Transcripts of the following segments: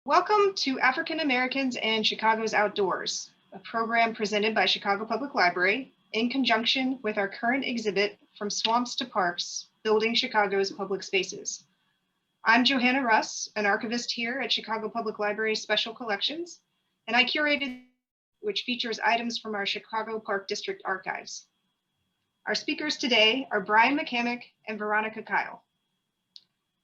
Welcome to African Americans and Chicago's Outdoors, a program presented by Chicago Public Library in conjunction with our current exhibit From Swamps to Parks, Building Chicago's Public Spaces. I'm Johanna Russ, an archivist here at Chicago Public Library Special Collections, and I curated which features items from our Chicago Park District archives. Our speakers today are Brian McCammack and Veronica Kyle.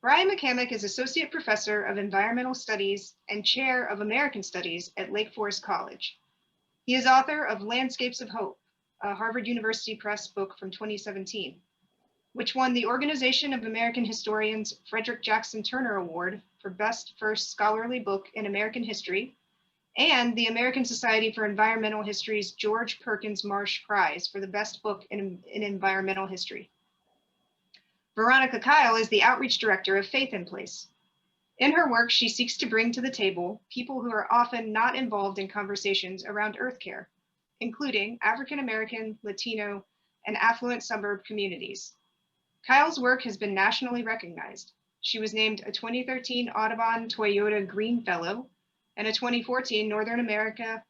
Brian McCammack is Associate Professor of Environmental Studies and Chair of American Studies at Lake Forest College. He is author of Landscapes of Hope, a Harvard University Press book from 2017, which won the Organization of American Historians Frederick Jackson Turner Award for Best First Scholarly Book in American History, and the American Society for Environmental History's George Perkins Marsh Prize for the Best Book in Environmental History. Veronica Kyle is the Outreach Director of Faith in Place. In her work, she seeks to bring to the table people who are often not involved in conversations around earth care, including African American, Latino, and affluent suburb communities. Kyle's work has been nationally recognized. She was named a 2013 Audubon Toyota Green Fellow and a 2014 Northern America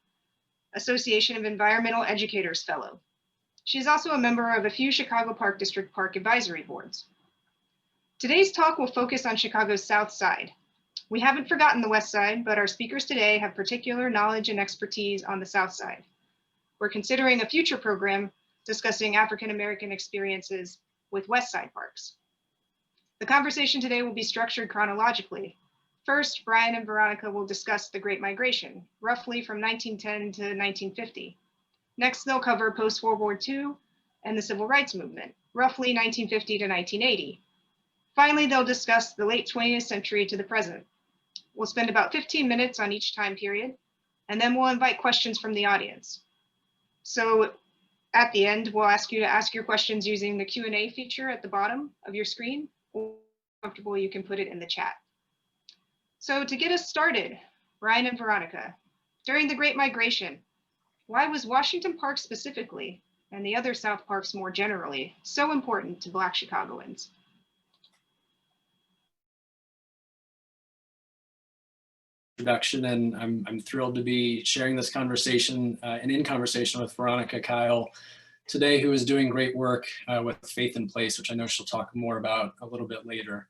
Association of Environmental Educators Fellow. She is also a member of a few Chicago Park District Park Advisory Boards. Today's talk will focus on Chicago's South Side. We haven't forgotten the West Side, but our speakers today have particular knowledge and expertise on the South Side. We're considering a future program discussing African American experiences with West Side parks. The conversation today will be structured chronologically. First, Brian and Veronica will discuss the Great Migration, roughly from 1910 to 1950. Next, they'll cover post-World War II and the Civil Rights Movement, roughly 1950 to 1980. Finally, they'll discuss the late 20th century to the present. We'll spend about 15 minutes on each time period, and then we'll invite questions from the audience. So at the end, we'll ask you to ask your questions using the Q&A feature at the bottom of your screen, or if you're comfortable, you can put it in the chat. So to get us started, Brian and Veronica, during the Great Migration, why was Washington Park specifically, and the other South Parks more generally, so important to Black Chicagoans? Introduction, and I'm thrilled to be sharing this conversation and in conversation with Veronica Kyle today, who is doing great work with Faith in Place, which I know she'll talk more about a little bit later.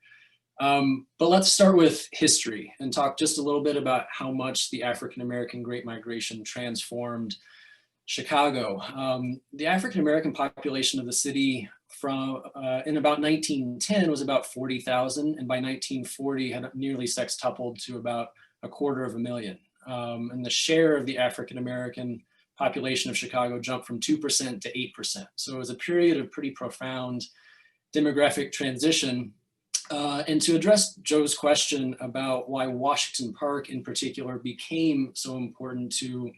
But let's start with history and talk just a little bit about how much the African-American Great Migration transformed Chicago. The African-American population of the city in about 1910 was about 40,000, and by 1940 had nearly sextupled to about 250,000. And the share of the African-American population of Chicago jumped from 2% to 8%. So it was a period of pretty profound demographic transition. And to address Joe's question about why Washington Park in particular became so important to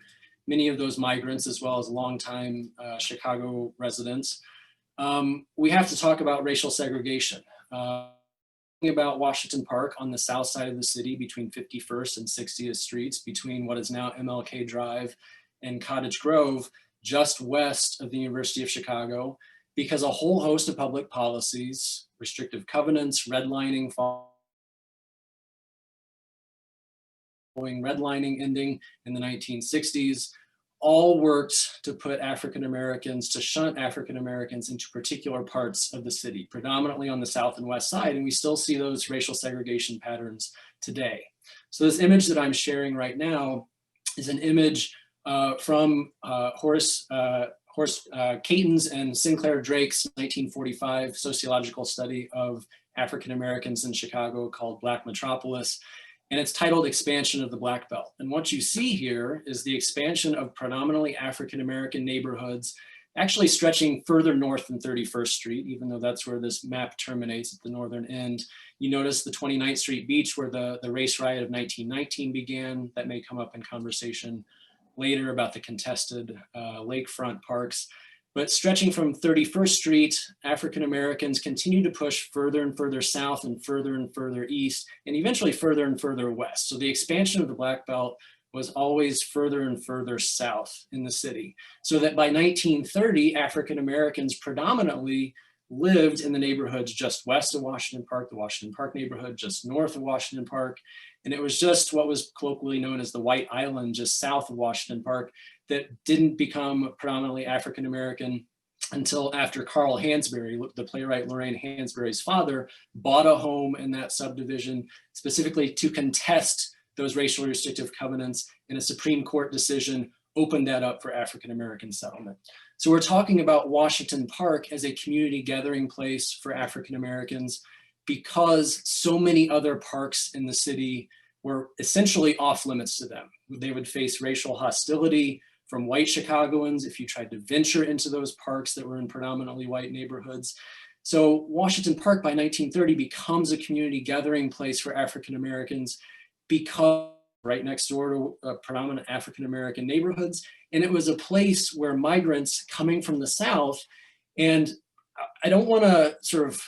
many of those migrants as well as longtime Chicago residents, we have to talk about racial segregation. About Washington Park on the south side of the city between 51st and 60th Streets, between what is now MLK Drive and Cottage Grove, just west of the University of Chicago, because a whole host of public policies, restrictive covenants, redlining, following redlining ending in the 1960s, all worked to put African Americans, to shunt African Americans into particular parts of the city, predominantly on the south and west side, and we still see those racial segregation patterns today. So this image that I'm sharing right now is an image from Horace Caton's and Sinclair Drake's 1945 sociological study of African Americans in Chicago called Black Metropolis. And it's titled Expansion of the Black Belt. And what you see here is the expansion of predominantly African-American neighborhoods, actually stretching further north than 31st Street, even though that's where this map terminates at the northern end. You notice the 29th Street beach where the race riot of 1919 began. That may come up in conversation later about the contested lakefront parks. But stretching from 31st Street, African Americans continue to push further and further south and further east, and eventually further and further west. So the expansion of the Black Belt was always further and further south in the city. So that by 1930, African Americans predominantly lived in the neighborhoods just west of Washington Park, the Washington Park neighborhood just north of Washington Park. And it was just what was colloquially known as the White Island, just south of Washington Park, that didn't become predominantly African-American until after Carl Hansberry, the playwright Lorraine Hansberry's father, bought a home in that subdivision specifically to contest those racially restrictive covenants, and a Supreme Court decision opened that up for African-American settlement. So we're talking about Washington Park as a community gathering place for African-Americans because so many other parks in the city were essentially off limits to them. They would face racial hostility from white Chicagoans if you tried to venture into those parks that were in predominantly white neighborhoods. So Washington Park by 1930 becomes a community gathering place for African-Americans because right next door to predominant African-American neighborhoods. And it was a place where migrants coming from the South, and I don't want to sort of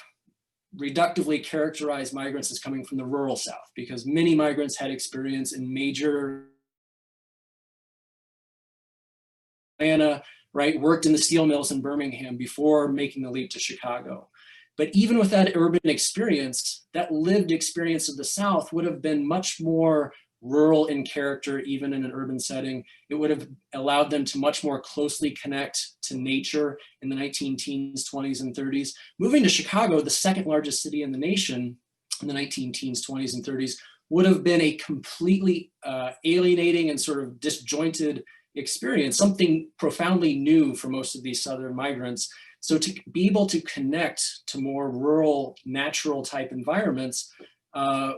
reductively characterize migrants as coming from the rural South, because many migrants had experience in major Atlanta, right, worked in the steel mills in Birmingham before making the leap to Chicago. But even with that urban experience, that lived experience of the South would have been much more rural in character, even in an urban setting. It would have allowed them to much more closely connect to nature in the 19-teens, 20s, and 30s. Moving to Chicago, the second largest city in the nation in the 19-teens, 20s, and 30s, would have been a completely alienating and sort of disjointed experience, something profoundly new for most of these Southern migrants. So to be able to connect to more rural, natural type environments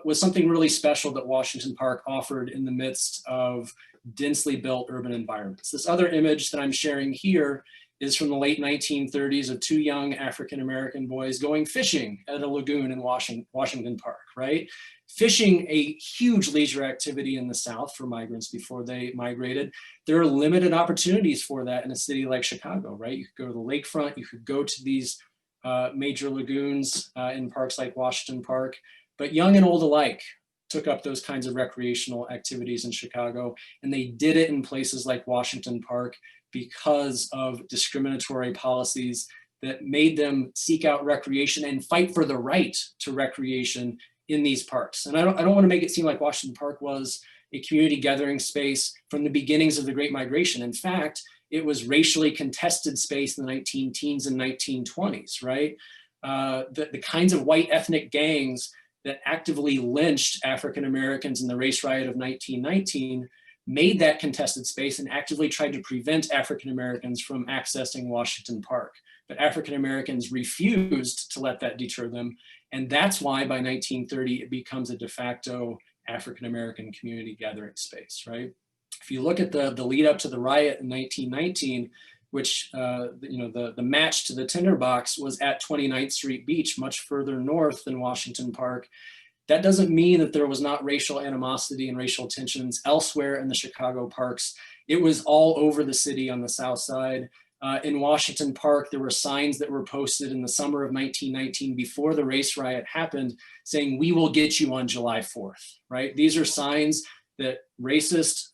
was something really special that Washington Park offered in the midst of densely built urban environments. This other image that I'm sharing here is from the late 1930s of two young African-American boys going fishing at a lagoon in Washington Park, right? Fishing, a huge leisure activity in the South for migrants before they migrated. There are limited opportunities for that in a city like Chicago, right? You could go to the lakefront, you could go to these major lagoons in parks like Washington Park, but young and old alike took up those kinds of recreational activities in Chicago, and they did it in places like Washington Park because of discriminatory policies that made them seek out recreation and fight for the right to recreation in these parks. And I don't want to make it seem like Washington Park was a community gathering space from the beginnings of the Great Migration. In fact, it was racially contested space in the 19-teens and 1920s, right? The kinds of white ethnic gangs that actively lynched African Americans in the race riot of 1919 made that contested space and actively tried to prevent African Americans from accessing Washington Park. But African Americans refused to let that deter them. And that's why by 1930, it becomes a de facto African American community gathering space, right? If you look at the lead up to the riot in 1919, which the match to the tinderbox was at 29th Street Beach, much further north than Washington Park. That doesn't mean that there was not racial animosity and racial tensions elsewhere in the Chicago parks. It was all over the city on the South Side. In Washington Park, there were signs that were posted in the summer of 1919 before the race riot happened saying, "We will get you on July 4th," right? These are signs that racist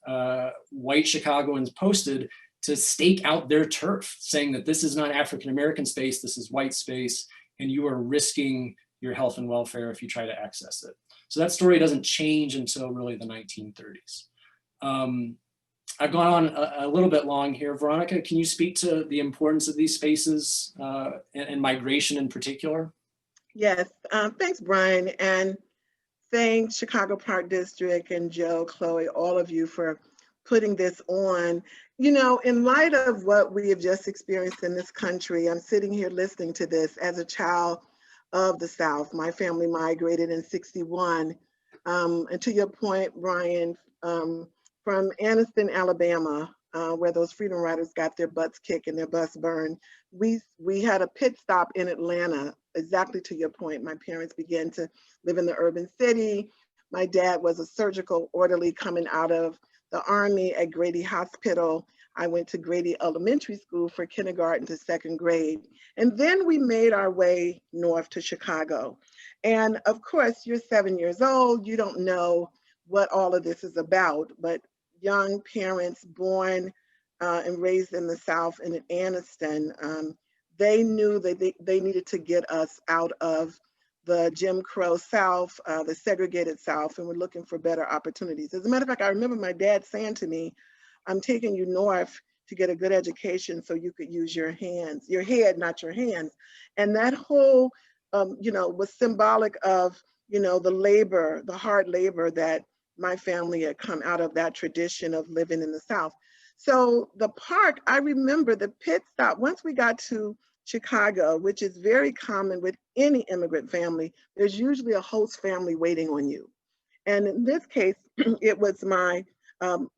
white Chicagoans posted to stake out their turf, saying that this is not African-American space, this is white space, and you are risking your health and welfare if you try to access it. So that story doesn't change until really the 1930s. I've gone on a little bit long here. Veronica, can you speak to the importance of these spaces and migration in particular? Yes, thanks, Brian, and thanks Chicago Park District and Joe, Chloe, all of you for putting this on. You know, in light of what we have just experienced in this country, I'm sitting here listening to this as a child of the South. My family migrated in '61. And to your point, Brian, from Anniston, Alabama, where those freedom riders got their butts kicked and their bus burned, we had a pit stop in Atlanta. Exactly to your point, my parents began to live in the urban city. My dad was a surgical orderly coming out of the Army at Grady Hospital. I went to Grady Elementary School for kindergarten to second grade. And then we made our way north to Chicago. And of course, you're 7 years old, you don't know what all of this is about, but young parents born and raised in the South and in Anniston, they knew that they needed to get us out of the Jim Crow South, the segregated South, and we're looking for better opportunities. As a matter of fact, I remember my dad saying to me, I'm taking you north to get a good education so you could use your hands, your head, not your hands. And that whole, was symbolic of, the labor, the hard labor that my family had come out of, that tradition of living in the South. So the park, I remember the pit stop, once we got to Chicago, which is very common with any immigrant family, there's usually a host family waiting on you. And in this case, it was my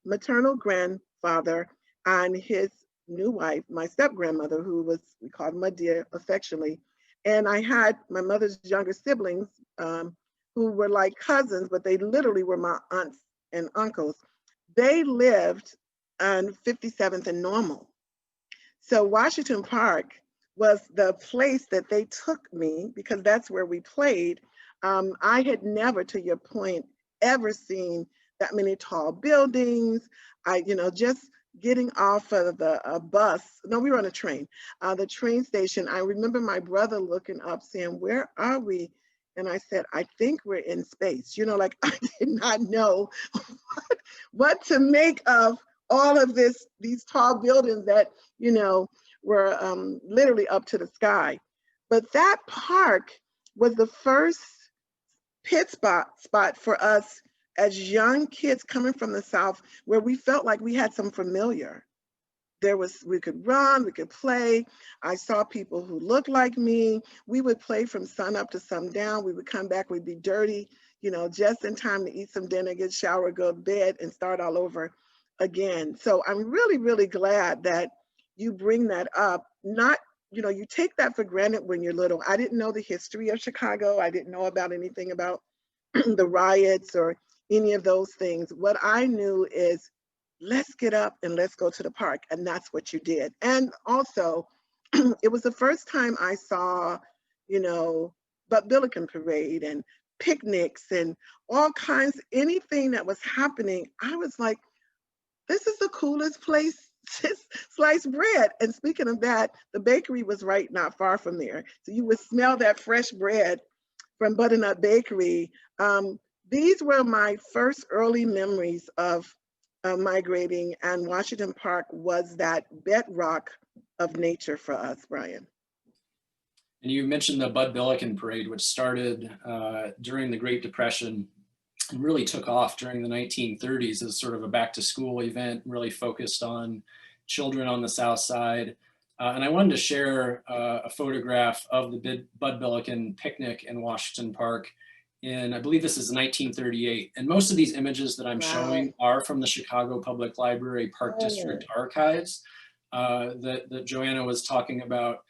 maternal grandfather and his new wife, my step grandmother, who was, we called my dear affectionately. And I had my mother's younger siblings who were like cousins, but they literally were my aunts and uncles. They lived on 57th and Normal. So Washington Park was the place that they took me because that's where we played. I had never, to your point, ever seen that many tall buildings. Just getting off of the bus. No, we were on a train. The train station. I remember my brother looking up saying, "Where are we?" And I said, "I think we're in space." Like I did not know what to make of all of these tall buildings that, were literally up to the sky. But that park was the first pit spot for us as young kids coming from the South, where we felt like we had some familiar. We could run, we could play. I saw people who looked like me. We would play from sun up to sundown. We would come back, we'd be dirty, just in time to eat some dinner, get showered, go to bed, and start all over again. So I'm really, really glad that you bring that up. Not, you take that for granted when you're little. I didn't know the history of Chicago. I didn't know about anything about the riots or any of those things. What I knew is, let's get up and let's go to the park. And that's what you did. And also, it was the first time I saw, Bud Billiken Parade and picnics and all kinds, anything that was happening. I was like, this is the coolest place to slice bread. And speaking of that, the bakery was right not far from there. So you would smell that fresh bread from Butternut Bakery. These were my first early memories of migrating, and Washington Park was that bedrock of nature for us, Brian. And you mentioned the Bud Billiken Parade, which started during the Great Depression and really took off during the 1930s as sort of a back to school event, really focused on children on the South Side. And I wanted to share a photograph of the Bud Billiken picnic in Washington Park in, I believe this is 1938. And most of these images that I'm showing are from the Chicago Public Library Park District archives that Joanna was talking about,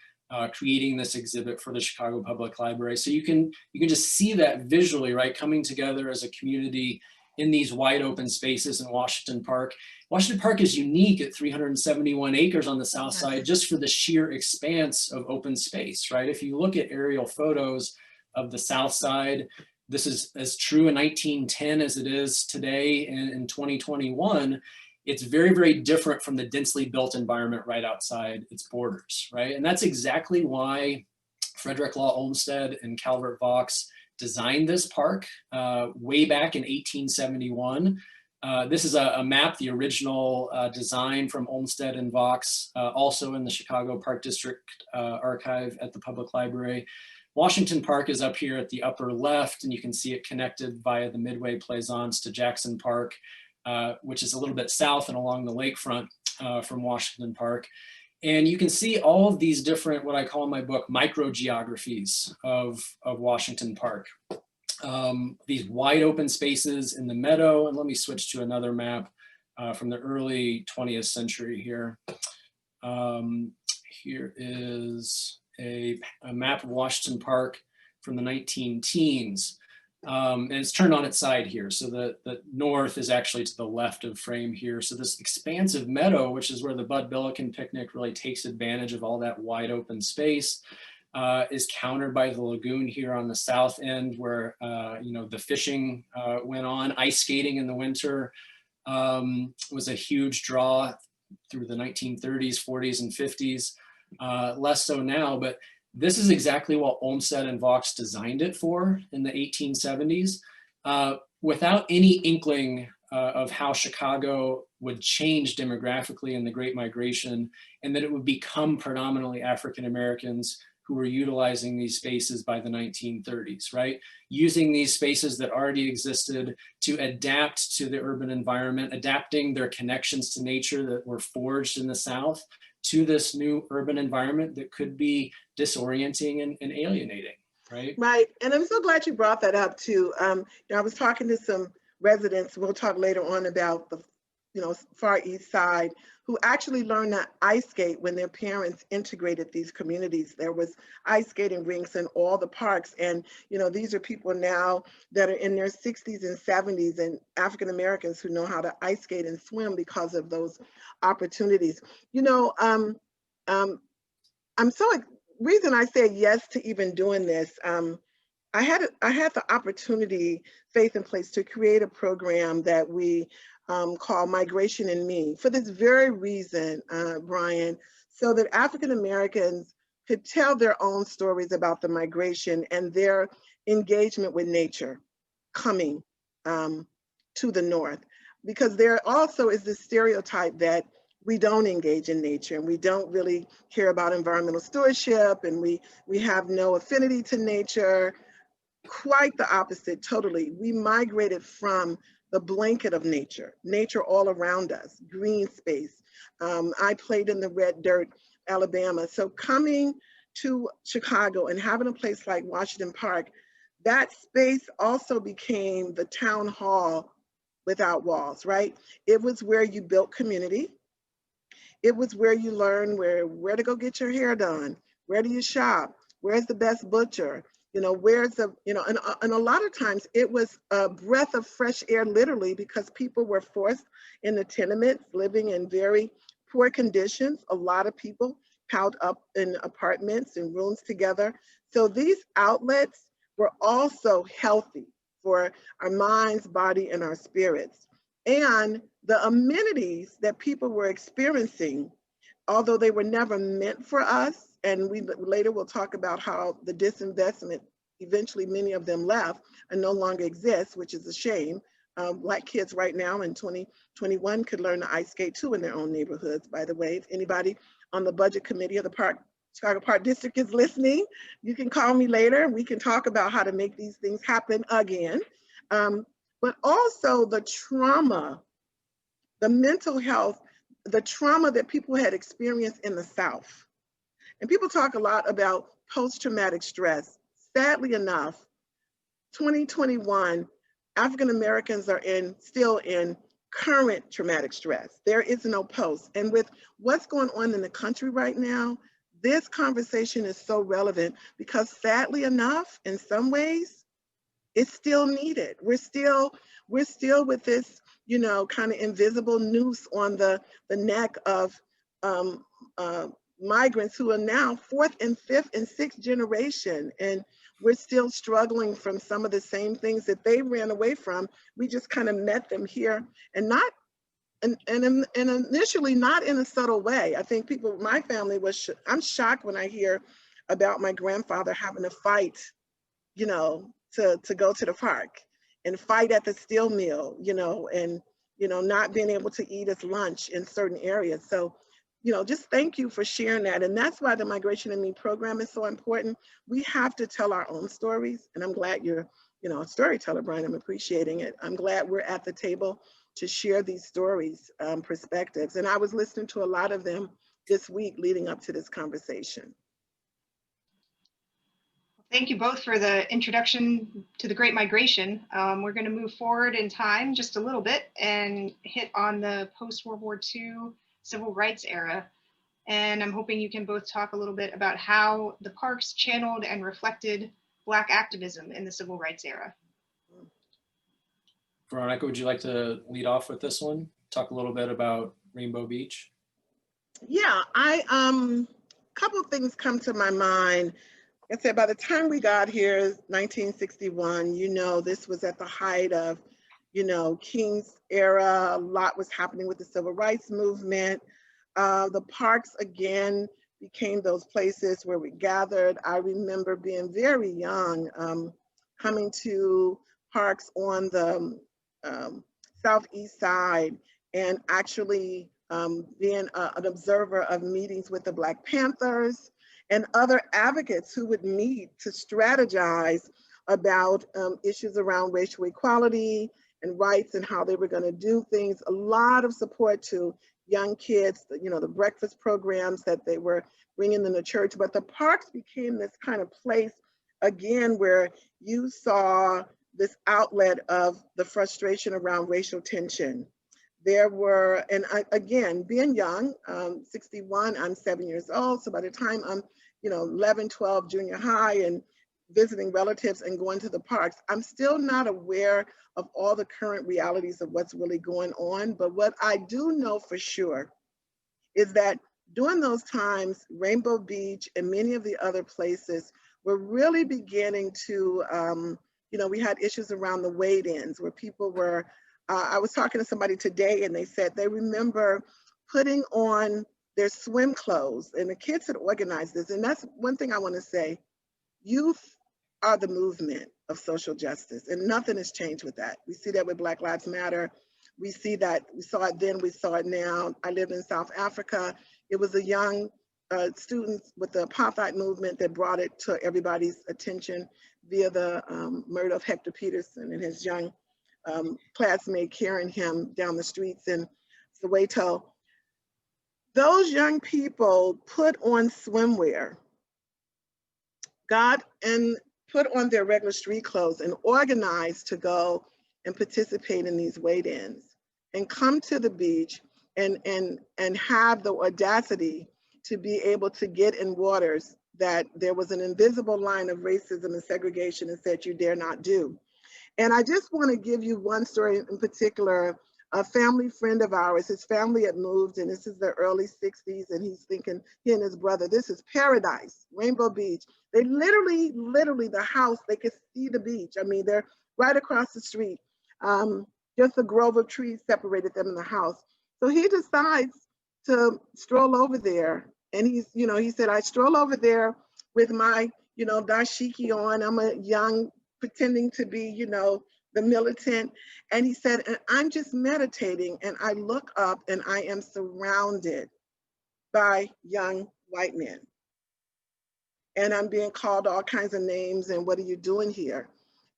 creating this exhibit for the Chicago Public Library. So you can just see that visually, right? Coming together as a community in these wide open spaces in Washington Park. Washington Park is unique at 371 acres on the South Side, just for the sheer expanse of open space, right? If you look at aerial photos of the South Side, this is as true in 1910 as it is today in 2021. It's very, very different from the densely built environment right outside its borders, right? And that's exactly why Frederick Law Olmsted and Calvert Vaux designed this park way back in 1871. This is a map, the original design from Olmsted and Vaux, also in the Chicago Park District archive at the Public Library. Washington Park is up here at the upper left, and you can see it connected via the Midway Plaisance to Jackson Park, which is a little bit south and along the lakefront from Washington Park. And you can see all of these different, what I call in my book, microgeographies of Washington Park. These wide open spaces in the meadow. And let me switch to another map from the early 20th century here. Here is a map of Washington Park from the 19-teens. And it's turned on its side here. So the north is actually to the left of frame here. So this expansive meadow, which is where the Bud Billiken picnic really takes advantage of all that wide open space, is countered by the lagoon here on the south end, where the fishing went on. Ice skating in the winter was a huge draw through the 1930s, 40s, and 50s. less so now, but this is exactly what Olmsted and Vaux designed it for in the 1870s, without any inkling of how Chicago would change demographically in the Great Migration, and that it would become predominantly African Americans who were utilizing these spaces by the 1930s, right? Using these spaces that already existed to adapt to the urban environment, adapting their connections to nature that were forged in the South to this new urban environment that could be disorienting and alienating, right? Right, and I'm so glad you brought that up too. I was talking to some residents, we'll talk later on about the, Far East Side, who actually learned to ice skate when their parents integrated these communities. There was ice skating rinks in all the parks, and these are people now that are in their 60s and 70s, and African Americans who know how to ice skate and swim because of those opportunities. I'm so reason I said yes to even doing this. I had the opportunity, Faith in Place, to create a program that we call Migration and Me for this very reason, Brian, so that African Americans could tell their own stories about the migration and their engagement with nature coming to the North. Because there also is this stereotype that we don't engage in nature and we don't really care about environmental stewardship, and we have no affinity to nature. Quite the opposite, totally. We migrated from the blanket of nature all around us, green space. I played in the red dirt, Alabama. So coming to Chicago and having a place like Washington Park, that space also became the town hall without walls, right? It was where you built community. It was where you learn where to go get your hair done, where do you shop, where's the best butcher, where's the, and a lot of times it was a breath of fresh air, literally, because people were forced in the tenements, living in very poor conditions. A lot of people piled up in apartments and rooms together. So these outlets were also healthy for our minds, body, and our spirits. And the amenities that people were experiencing, although they were never meant for us, and we later will talk about how the disinvestment, eventually many of them left and no longer exist, which is a shame. Black kids right now in 2021 could learn to ice skate too in their own neighborhoods, by the way. If anybody on the budget committee of the Chicago Park District is listening, you can call me later and we can talk about how to make these things happen again. But also the trauma, the mental health, the trauma that people had experienced in the South. And people talk a lot about post-traumatic stress. Sadly enough, 2021, African Americans are still in current traumatic stress. There is no post. And with what's going on in the country right now, this conversation is so relevant because sadly enough, in some ways, it's still needed. We're still with this, kind of invisible noose on the neck of migrants who are now fourth and fifth and sixth generation. And we're still struggling from some of the same things that they ran away from. We just kind of met them here, and initially not in a subtle way. I think my family I'm shocked when I hear about my grandfather having to fight, to go to the park and fight at the steel mill, and, not being able to eat his lunch in certain areas. So, just thank you for sharing that. And that's why the Migration and Me program is so important. We have to tell our own stories. And I'm glad you're, a storyteller, Brian. I'm appreciating it. I'm glad we're at the table to share these stories, perspectives. And I was listening to a lot of them this week leading up to this conversation. Thank you both for the introduction to the Great Migration. We're going to move forward in time just a little bit and hit on the post-World War II civil rights era. And I'm hoping you can both talk a little bit about how the parks channeled and reflected Black activism in the civil rights era. Veronica, would you like to lead off with this one? Talk a little bit about Rainbow Beach. Yeah, couple of things come to my mind. I said, by the time we got here, 1961, this was at the height of, King's era. A lot was happening with the civil rights movement. The parks, again, became those places where we gathered. I remember being very young, coming to parks on the southeast side and actually being an observer of meetings with the Black Panthers and other advocates who would meet to strategize about issues around racial equality and rights and how they were going to do things. A lot of support to young kids, you know, the breakfast programs that they were bringing in the church. But the parks became this kind of place, again, where you saw this outlet of the frustration around racial tension. There were, and again, being young, 61, I'm 7 years old. So by the time I'm, you know, 11, 12, junior high and visiting relatives and going to the parks, I'm still not aware of all the current realities of what's really going on. But what I do know for sure is that during those times, Rainbow Beach and many of the other places were really beginning to, you know, we had issues around the wade-ins where people were, I was talking to somebody today and they said they remember putting on their swim clothes, and the kids had organized this. And that's one thing I want to say, youth are the movement of social justice, and nothing has changed with that. We see that with Black Lives Matter. We see that, we saw it then, we saw it now. I lived in South Africa. It was a young student with the apartheid movement that brought it to everybody's attention via the murder of Hector Peterson and his young classmate carrying him down the streets in Soweto. Those young people put on swimwear, got and put on their regular street clothes and organized to go and participate in these wade-ins and come to the beach and have the audacity to be able to get in waters that there was an invisible line of racism and segregation and said you dare not do. And I just want to give you one story in particular. A family friend of ours, his family had moved, and this is the early 60s, and he's thinking, he and his brother, this is paradise, Rainbow Beach. They literally, the house, they could see the beach. I mean, they're right across the street. Just a grove of trees separated them in the house. So he decides to stroll over there. And he's, you know, he said, I stroll over there with my, you know, dashiki on. I'm a young, pretending to be, you know, the militant. And he said, and I'm just meditating, and I look up and I am surrounded by young white men. And I'm being called all kinds of names, and what are you doing here?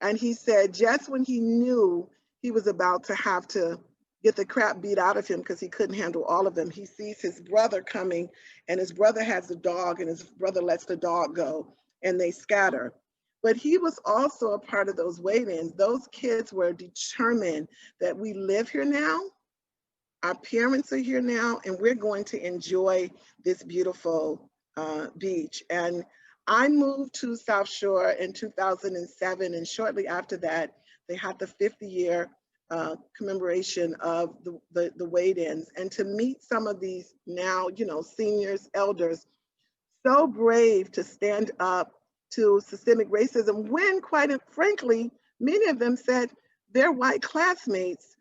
And he said, just when he knew he was about to have to get the crap beat out of him because he couldn't handle all of them, he sees his brother coming, and his brother has a dog, and his brother lets the dog go, and they scatter. But he was also a part of those wade-ins. Those kids were determined that we live here now, our parents are here now, and we're going to enjoy this beautiful beach. And I moved to South Shore in 2007, and shortly after that, they had the 50-year commemoration of the wade-ins. And to meet some of these now, you know, seniors, elders, so brave to stand up to systemic racism when, quite frankly, many of them said their white classmates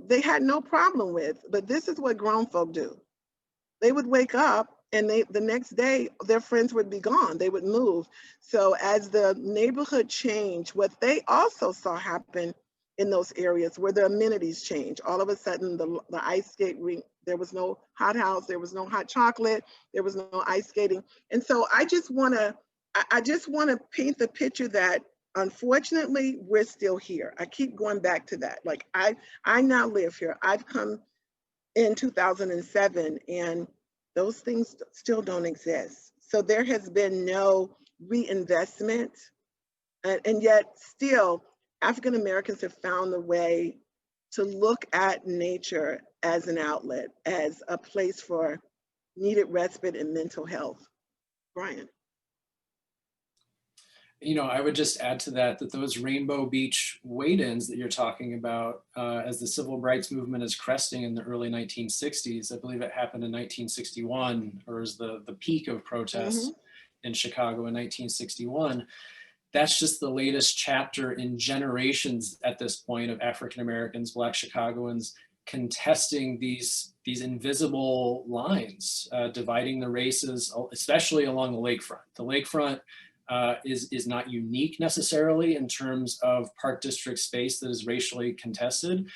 they had no problem with. But this is what grown folk do. They would wake up and the next day their friends would be gone. They would move. So as the neighborhood changed, what they also saw happen in those areas where the amenities changed. All of a sudden, the ice skate rink, there was no hot house, there was no hot chocolate, there was no ice skating. And so I just want to paint the picture that unfortunately we're still here. I keep going back to that. Like I now live here. I've come in 2007, and those things still don't exist. So there has been no reinvestment, and yet still African Americans have found a way to look at nature as an outlet, as a place for needed respite and mental health. Brian. You know, I would just add to that those Rainbow Beach wade-ins that you're talking about, as the civil rights movement is cresting in the early 1960s, I believe it happened in 1961, or is the peak of protests in Chicago in 1961. That's just the latest chapter in generations at this point of African Americans, Black Chicagoans, contesting these invisible lines dividing the races, especially along the lakefront. The lakefront is not unique necessarily in terms of park district space that is racially contested,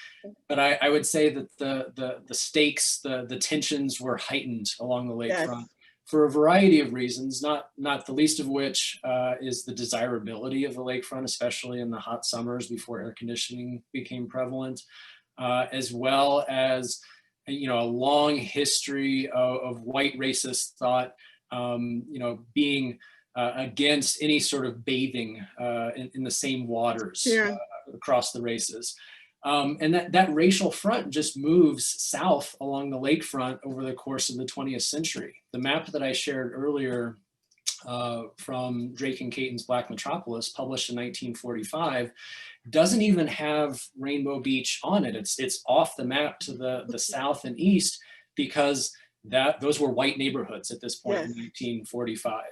but I would say that the stakes, the tensions were heightened along the lakefront. Yes. For a variety of reasons, not the least of which is the desirability of the lakefront, especially in the hot summers before air conditioning became prevalent, as well as a long history of white racist thought, being against any sort of bathing in the same waters across the races. And that racial front just moves south along the lakefront over the course of the 20th century. The map that I shared earlier from Drake and Caton's Black Metropolis, published in 1945, doesn't even have Rainbow Beach on it. It's off the map to the south and east, because those were white neighborhoods at this point in 1945.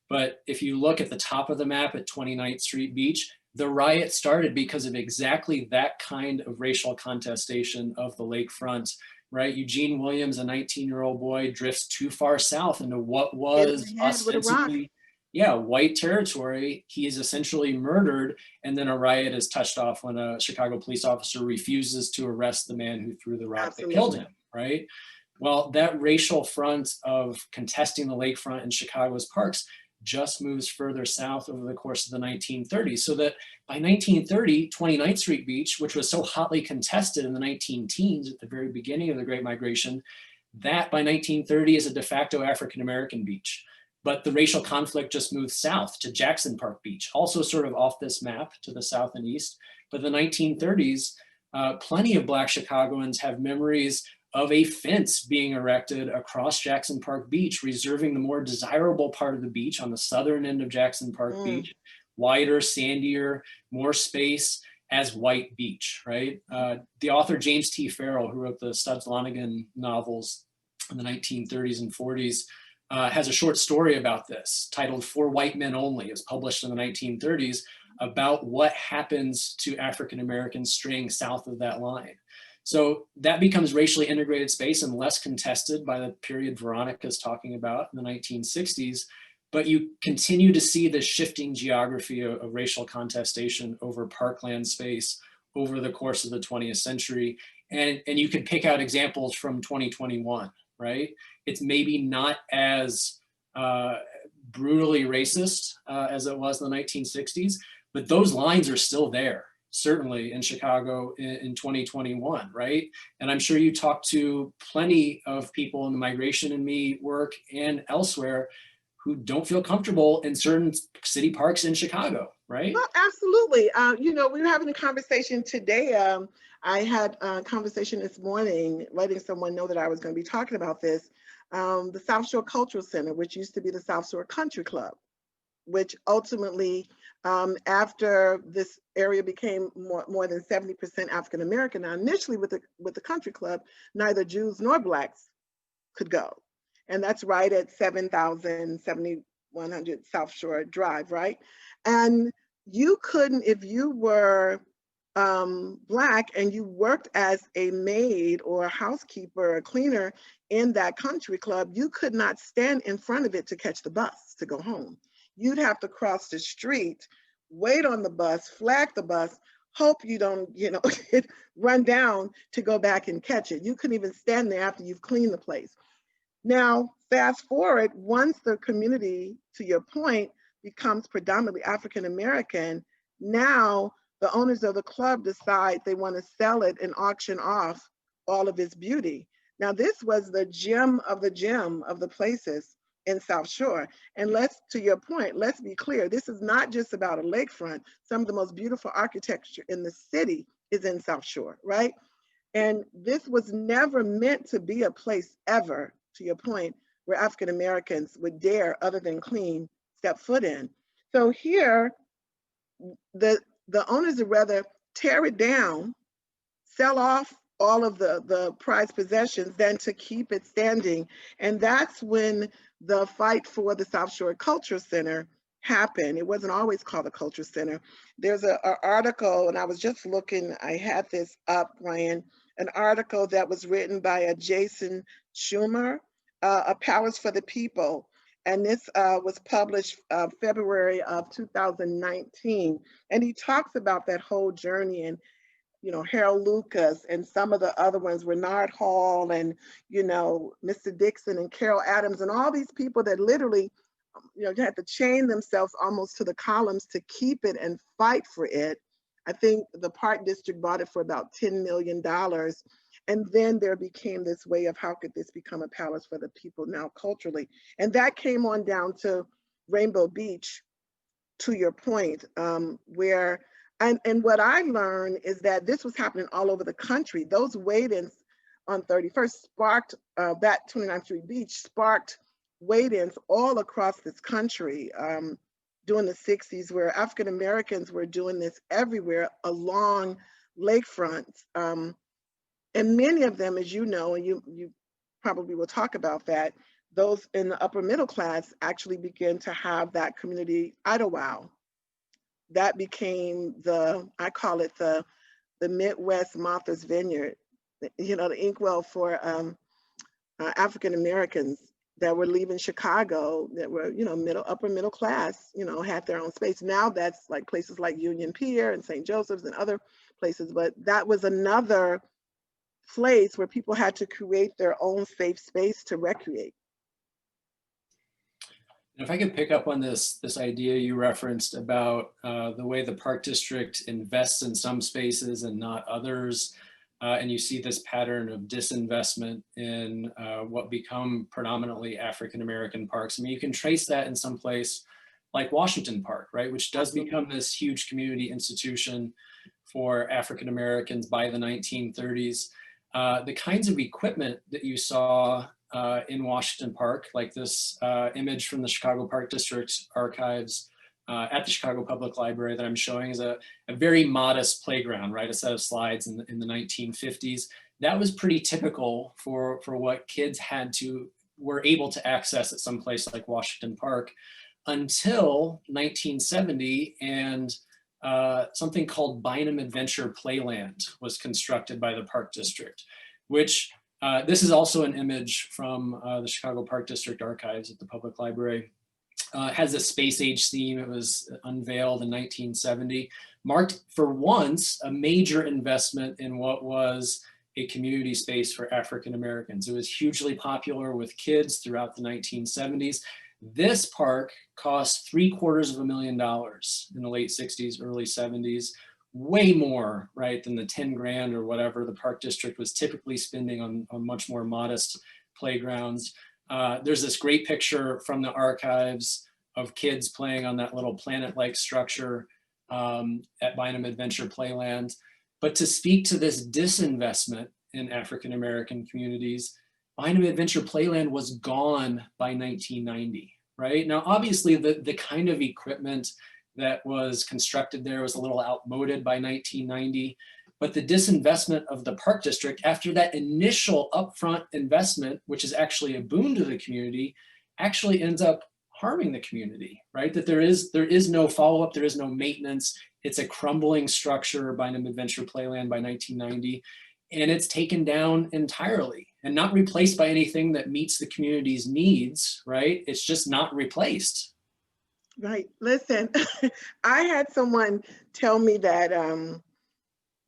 But if you look at the top of the map at 29th Street Beach, the riot started because of exactly that kind of racial contestation of the lakefront, right? Eugene Williams, a 19-year-old boy, drifts too far south into what was ostensibly, white territory. He is essentially murdered, and then a riot is touched off when a Chicago police officer refuses to arrest the man who threw the rock that killed him, right? Well, that racial front of contesting the lakefront in Chicago's parks just moves further south over the course of the 1930s, so that by 1930, 29th Street Beach, which was so hotly contested in the 19-teens at the very beginning of the Great Migration, that by 1930 is a de facto African-American beach. But the racial conflict just moved south to Jackson Park Beach, also sort of off this map to the south and east. But the 1930s, plenty of Black Chicagoans have memories of a fence being erected across Jackson Park Beach, reserving the more desirable part of the beach on the southern end of Jackson Park Beach, wider, sandier, more space as white beach, right? The author James T. Farrell, who wrote the Stubbs Lonigan novels in the 1930s and 40s, has a short story about this titled "For White Men Only." It was published in the 1930s about what happens to African Americans straying south of that line. So that becomes racially integrated space and less contested by the period Veronica is talking about in the 1960s. But you continue to see the shifting geography of racial contestation over parkland space over the course of the 20th century. And you can pick out examples from 2021, right? It's maybe not as brutally racist as it was in the 1960s, but those lines are still there, certainly in Chicago in 2021, right? And I'm sure you talk to plenty of people in the Migration and Me work and elsewhere who don't feel comfortable in certain city parks in Chicago, right? Well, absolutely. We were having a conversation today. I had a conversation this morning, letting someone know that I was going to be talking about this. The South Shore Cultural Center, which used to be the South Shore Country Club, which ultimately, after this area became more than 70% African American, now initially with the Country Club, neither Jews nor Blacks could go. And that's right at 7100 South Shore Drive, right? And you couldn't, if you were Black and you worked as a maid or a housekeeper or a cleaner in that country club, you could not stand in front of it to catch the bus to go home. You'd have to cross the street, wait on the bus, flag the bus, hope you don't, run down to go back and catch it. You couldn't even stand there after you've cleaned the place. Now, fast forward, once the community, to your point, becomes predominantly African American, now the owners of the club decide they want to sell it and auction off all of its beauty. Now, this was the gem of the places in South Shore. And to your point, let's be clear, this is not just about a lakefront. Some of the most beautiful architecture in the city is in South Shore, right? And this was never meant to be a place ever, to your point, where African Americans would dare, other than clean, step foot in. So here, the owners would rather tear it down, sell off all of the prized possessions than to keep it standing. And that's when the fight for the South Shore Cultural Center happened. It wasn't always called the Cultural Center. There's an article, and I was just looking, I had this up, Brian, an article that was written by a Jason Schumer, A Palace for the People. And this was published February of 2019. And he talks about that whole journey, and Harold Lucas and some of the other ones, Renard Hall and, Mr. Dixon and Carol Adams and all these people that literally, had to chain themselves almost to the columns to keep it and fight for it. I think the Park District bought it for about $10 million. And then there became this way of how could this become a palace for the people now culturally. And that came on down to Rainbow Beach, to your point, where and what I learned is that this was happening all over the country. Those wait-ins on 31st sparked, that 29th Street Beach sparked wait-ins all across this country during the 60s, where African Americans were doing this everywhere along lakefronts. And many of them, as you know, and you probably will talk about that, those in the upper middle class actually begin to have that community idlewild. That became I call it the Midwest Martha's Vineyard, the inkwell for African Americans that were leaving Chicago, that were, upper middle class, had their own space. Now that's like places like Union Pier and St. Joseph's and other places, but that was another place where people had to create their own safe space to recreate. If I could pick up on this idea you referenced about the way the Park District invests in some spaces and not others, and you see this pattern of disinvestment in what become predominantly African-American parks. I mean, you can trace that in some place like Washington Park, right, which does become this huge community institution for African-Americans by the 1930s. The kinds of equipment that you saw in Washington Park, like this image from the Chicago Park District archives at the Chicago Public Library that I'm showing, is a very modest playground, right? A set of slides in the 1950s. That was pretty typical for what kids were able to access at some place like Washington Park until 1970, and something called Bynum Adventure Playland was constructed by the Park District, which this is also an image from the Chicago Park District archives at the Public Library. Has a space age theme. It was unveiled in 1970, marked for once a major investment in what was a community space for African Americans. It was hugely popular with kids throughout the 1970s. This park cost $750,000 in the late 60s, early 70s, way more, right, than the 10 grand or whatever the Park District was typically spending on much more modest playgrounds. There's this great picture from the archives of kids playing on that little planet-like structure at Bynum Adventure Playland. But to speak to this disinvestment in African-American communities, Bynum Adventure Playland was gone by 1990, right? Now, obviously the kind of equipment that was constructed there was a little outmoded by 1990, but the disinvestment of the Park District after that initial upfront investment, which is actually a boon to the community, actually ends up harming the community, right? That there is no follow-up, there is no maintenance. It's a crumbling structure, Bynum Adventure Playland by 1990, and it's taken down entirely and not replaced by anything that meets the community's needs, right? It's just not replaced. Right. Listen, I had someone tell me that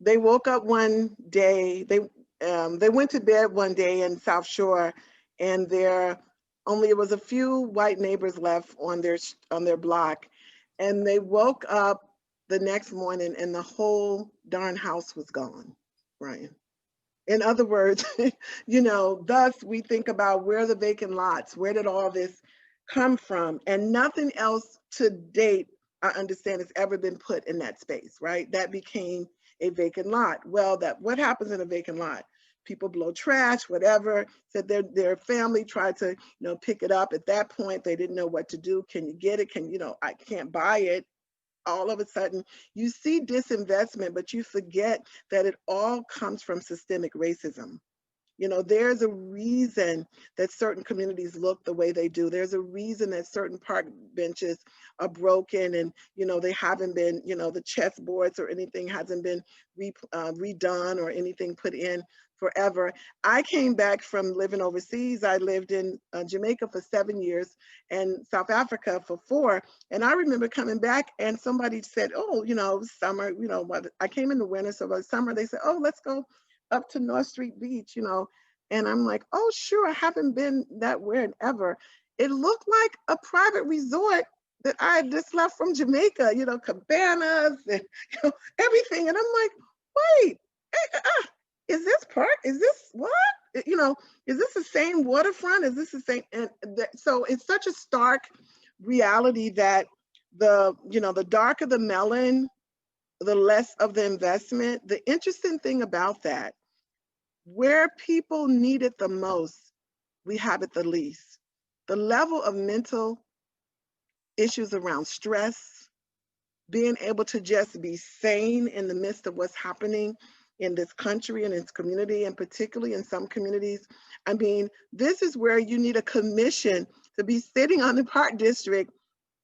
they woke up one day, they went to bed one day in South Shore, and it was a few white neighbors left on their block, and they woke up the next morning and the whole darn house was gone, Brian. In other words, thus we think about where are the vacant lots, where did all this come from, and nothing else to date, I understand, has ever been put in that space, right? That became a vacant lot. Well, what happens in a vacant lot? People blow trash, whatever. Said their family tried to, pick it up. At that point, they didn't know what to do. Can you get it? I can't buy it. All of a sudden, you see disinvestment, but you forget that it all comes from systemic racism. There's a reason that certain communities look the way they do. There's a reason that certain park benches are broken and, they haven't been, the chessboards or anything hasn't been redone or anything put in. forever. I came back from living overseas. I lived in Jamaica for 7 years and South Africa for 4. And I remember coming back and somebody said, oh, you know, summer, you know, I came in the winter, so by the summer they said, oh, let's go up to North Street Beach, you know. And I'm like, oh, sure, I haven't been that way in ever. It looked like a private resort that I had just left from Jamaica, you know, cabanas and you know, everything. And I'm like, wait, is this park? Is this what? You know, is this the same waterfront? Is this the same? And so it's such a stark reality that you know, the darker the melon, the less of the investment. The interesting thing about that, where people need it the most, we have it the least. The level of mental issues around stress, being able to just be sane in the midst of what's happening in this country and its community, and particularly in some communities. I mean, this is where you need a commission to be sitting on the park district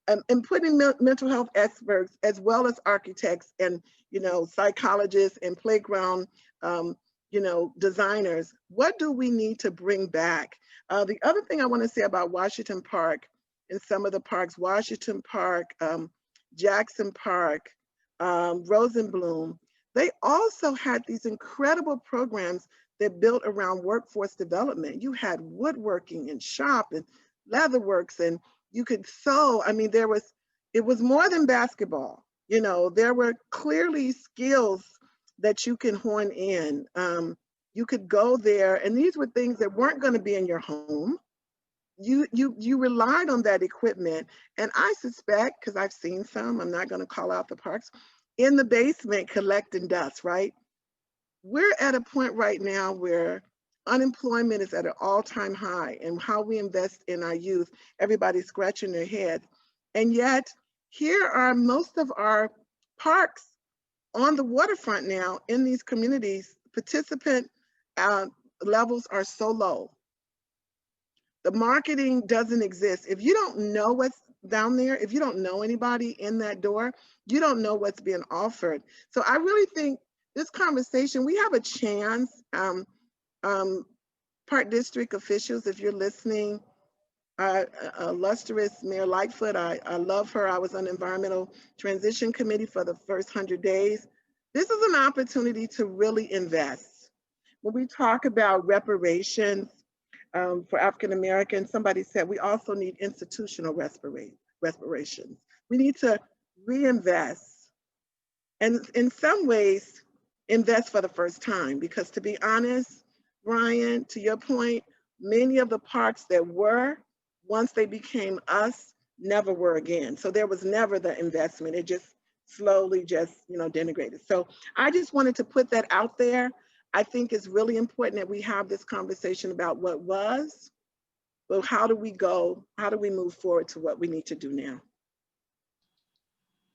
and putting mental health experts as well as architects and, you know, psychologists and playground, you know, designers. What do we need to bring back? The other thing I want to say about Washington Park and some of the parks, Washington Park, Jackson Park, Rosenblum, they also had these incredible programs that built around workforce development. You had woodworking and shop and leatherworks, and you could sew. I mean, it was more than basketball. You know, there were clearly skills that you can hone in. You could go there, and these were things that weren't going to be in your home. You relied on that equipment, and I suspect, because I've seen some, I'm not going to call out the parks, in the basement collecting dust, right? We're at a point right now where unemployment is at an all-time high, and how we invest in our youth, everybody's scratching their head. And yet, here are most of our parks on the waterfront now in these communities. Participant levels are so low. The marketing doesn't exist. If you don't know what's down there, if you don't know anybody in that door, you don't know what's being offered. So I really think this conversation, we have a chance, Park District officials, if you're listening, illustrious Mayor Lightfoot, I love her. I was on the Environmental Transition Committee for the first 100 days. This is an opportunity to really invest. When we talk about reparations, for African Americans, somebody said we also need institutional reparations. We need to reinvest, and in some ways, invest for the first time. Because to be honest, Brian, to your point, many of the parks that were, once they became us, never were again. So there was never the investment. It just slowly just, you know, denigrated. So I just wanted to put that out there. I think it's really important that we have this conversation about what was, but how do we go? How do we move forward to what we need to do now?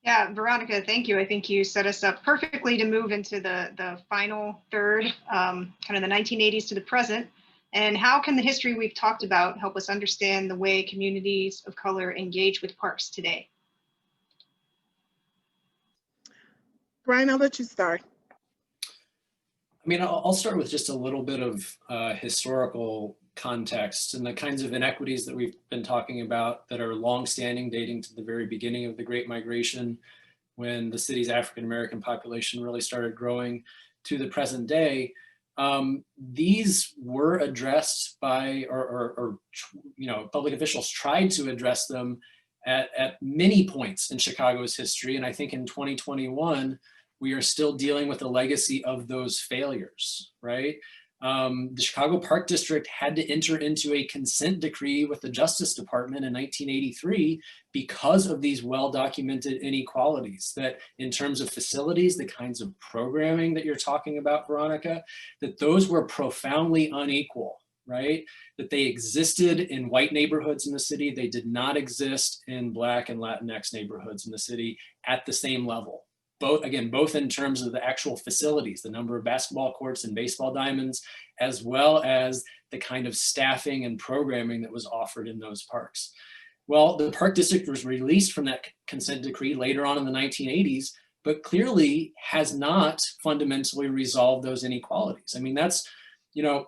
Yeah, Veronica, thank you. I think you set us up perfectly to move into the final third, kind of the 1980s to the present. And how can the history we've talked about help us understand the way communities of color engage with parks today? Brian, I'll let you start. I mean, I'll start with just a little bit of historical context and the kinds of inequities that we've been talking about that are longstanding, dating to the very beginning of the Great Migration, when the city's African-American population really started growing, to the present day. These were addressed by, or you know, public officials tried to address them at many points in Chicago's history. And I think in 2021, we are still dealing with the legacy of those failures, right? The Chicago Park District had to enter into a consent decree with the Justice Department in 1983 because of these well-documented inequalities, that in terms of facilities, the kinds of programming that you're talking about, Veronica, that those were profoundly unequal, right? That they existed in white neighborhoods in the city. They did not exist in Black and Latinx neighborhoods in the city at the same level. Both in terms of the actual facilities, the number of basketball courts and baseball diamonds, as well as the kind of staffing and programming that was offered in those parks. Well, the Park District was released from that consent decree later on in the 1980s, but clearly has not fundamentally resolved those inequalities. I mean, that's you know,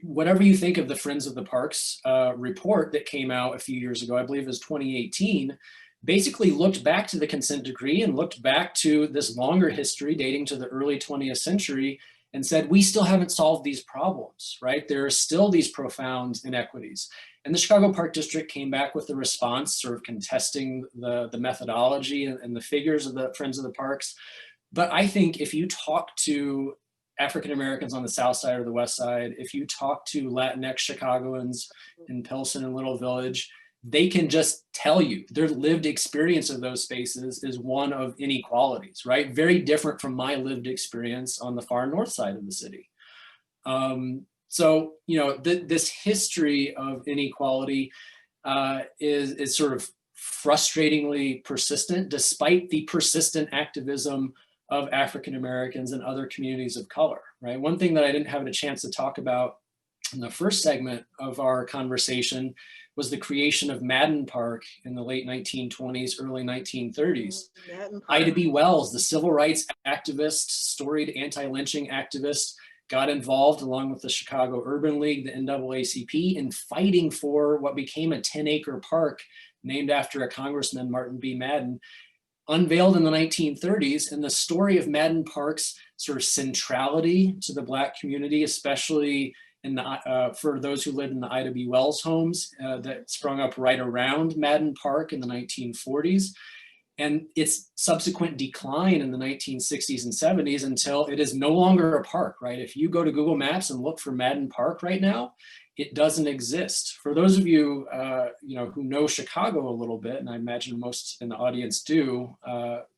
whatever you think of the Friends of the Parks report that came out a few years ago, I believe it was 2018, basically looked back to the consent decree and looked back to this longer history dating to the early 20th century and said, we still haven't solved these problems, right? There are still these profound inequities. And the Chicago Park District came back with a response sort of contesting the methodology and the figures of the Friends of the Parks. But I think if you talk to African Americans on the South Side or the West Side, if you talk to Latinx Chicagoans in Pilsen and Little Village, they can just tell you their lived experience of those spaces is one of inequalities, right? Very different from my lived experience on the far north side of the city. So, you know, this history of inequality is sort of frustratingly persistent, despite the persistent activism of African Americans and other communities of color, right? One thing that I didn't have a chance to talk about in the first segment of our conversation was the creation of Madden Park in the late 1920s, early 1930s. Ida B. Wells, the civil rights activist, storied anti-lynching activist, got involved along with the Chicago Urban League, the NAACP, in fighting for what became a 10-acre park named after a Congressman, Martin B. Madden, unveiled in the 1930s. And the story of Madden Park's sort of centrality to the Black community, especially in the, for those who lived in the Ida B. Wells homes that sprung up right around Madden Park in the 1940s, and its subsequent decline in the 1960s and 70s until it is no longer a park, right? If you go to Google Maps and look for Madden Park right now, it doesn't exist. For those of you, you know, who know Chicago a little bit, and I imagine most in the audience do,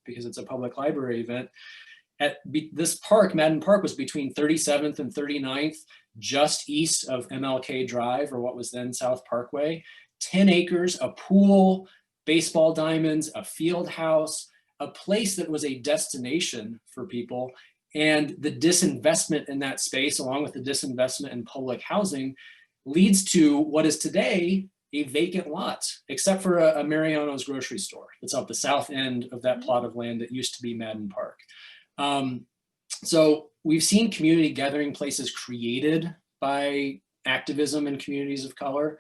because it's a public library event, this park, Madden Park, was between 37th and 39th, just east of MLK Drive, or what was then South Parkway. 10 acres, a pool, baseball diamonds, a field house, a place that was a destination for people. And the disinvestment in that space, along with the disinvestment in public housing, leads to what is today a vacant lot, except for a Mariano's grocery store that's up the south end of that plot of land that used to be Madden Park. So we've seen community gathering places created by activism in communities of color.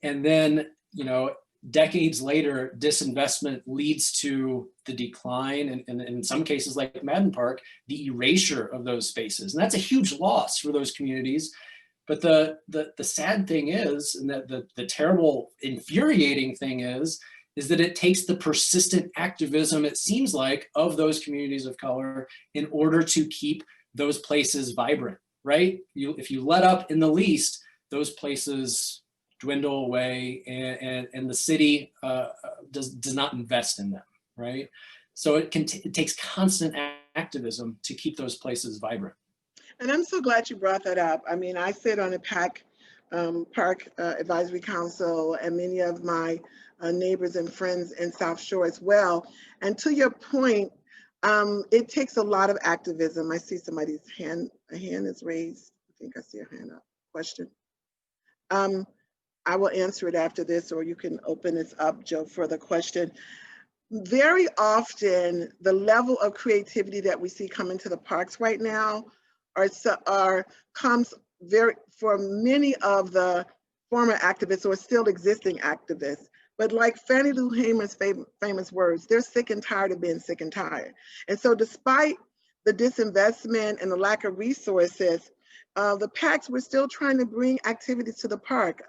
And then, you know, decades later, disinvestment leads to the decline, and in some cases like Madden Park, the erasure of those spaces. And that's a huge loss for those communities. But the sad thing is, and the terrible, infuriating thing is that it takes the persistent activism, it seems like, of those communities of color in order to keep those places vibrant, right? If you let up in the least, those places dwindle away, and the city does not invest in them, right? So it takes constant activism to keep those places vibrant. And I'm so glad you brought that up. I mean, I sit on a Park Advisory Council, and many of my neighbors and friends in South Shore as well. And to your point, it takes a lot of activism. I see somebody's hand is raised. I think I see a hand up. Question. I will answer it after this, or you can open this up, Joe, for the question. Very often, the level of creativity that we see come into the parks right now comes for many of the former activists or still existing activists. But like Fannie Lou Hamer's famous words, they're sick and tired of being sick and tired. And so despite the disinvestment and the lack of resources, the PACs were still trying to bring activities to the park.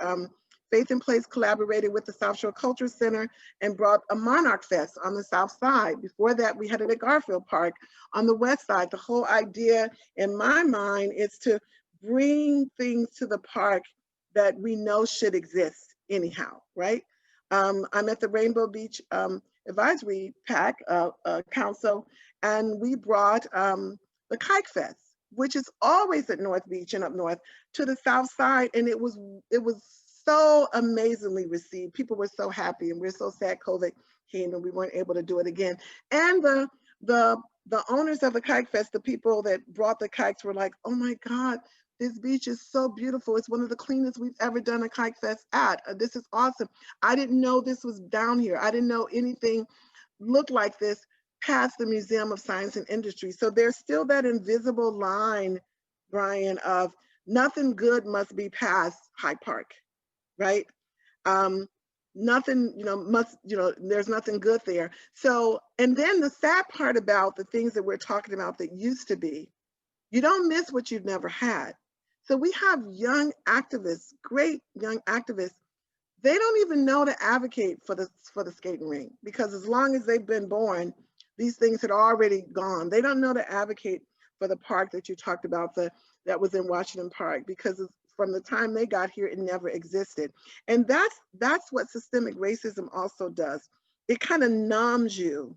Faith in Place collaborated with the South Shore Culture Center and brought a Monarch Fest on the South Side. Before that, we had it at Garfield Park on the West Side. The whole idea, in my mind, is to bring things to the park that we know should exist anyhow, right? I'm at the Rainbow Beach Advisory PAC Council, and we brought the Kike Fest, which is always at North Beach and up north, to the South Side, and it was so amazingly received. People were so happy, and we're so sad COVID came and we weren't able to do it again. And the owners of the Kike Fest, the people that brought the kikes, were like, oh my God, this beach is so beautiful. It's one of the cleanest we've ever done a Kike Fest at. This is awesome. I didn't know this was down here. I didn't know anything looked like this past the Museum of Science and Industry. So there's still that invisible line, Brian, of Nothing good must be past Hyde Park, right? Nothing, there's nothing good there. So, and then the sad part about the things that we're talking about that used to be, you don't miss what you've never had. So we have young activists, great young activists. They don't even know to advocate for the skating rink, because as long as they've been born, these things had already gone. They don't know to advocate for the park that you talked about, that was in Washington Park, because from the time they got here, it never existed. And that's what systemic racism also does. It kind of numbs you.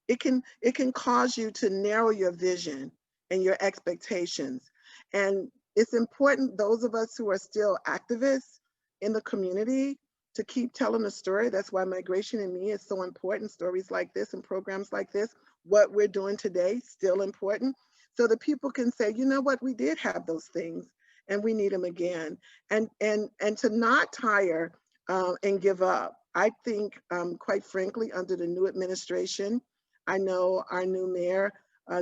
It can cause you to narrow your vision and your expectations. And it's important, those of us who are still activists in the community, to keep telling the story. That's why Migration and Me is so important. Stories like this and programs like this, what we're doing today, still important. So that people can say, you know what, we did have those things and we need them again. And to not tire and give up. I think, quite frankly, under the new administration, I know our new mayor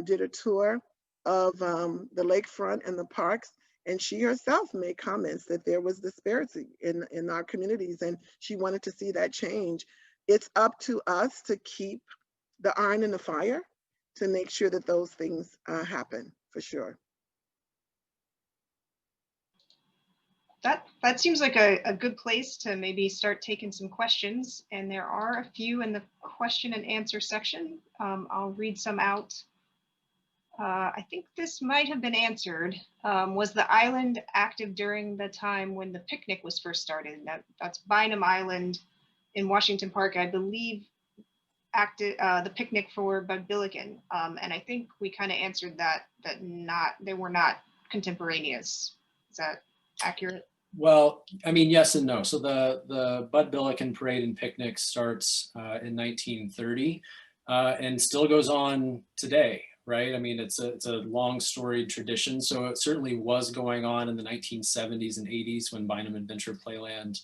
did a tour of the lakefront and the parks, and she herself made comments that there was disparity in our communities, and she wanted to see that change. It's up to us to keep the iron in the fire to make sure that those things happen, for sure. That seems like a good place to maybe start taking some questions. And there are a few in the question and answer section. I'll read some out. I think this might have been answered. Was the island active during the time when the picnic was first started? That's Bynum Island in Washington Park, I believe, active the picnic for Bud Billiken. And I think we kind of answered that they were not contemporaneous. Is that accurate? Well, I mean, yes and no. So the Bud Billiken Parade and Picnic starts in 1930 and still goes on today, right? I mean, it's a long storied tradition. So it certainly was going on in the 1970s and 80s when Bynum Adventure Playland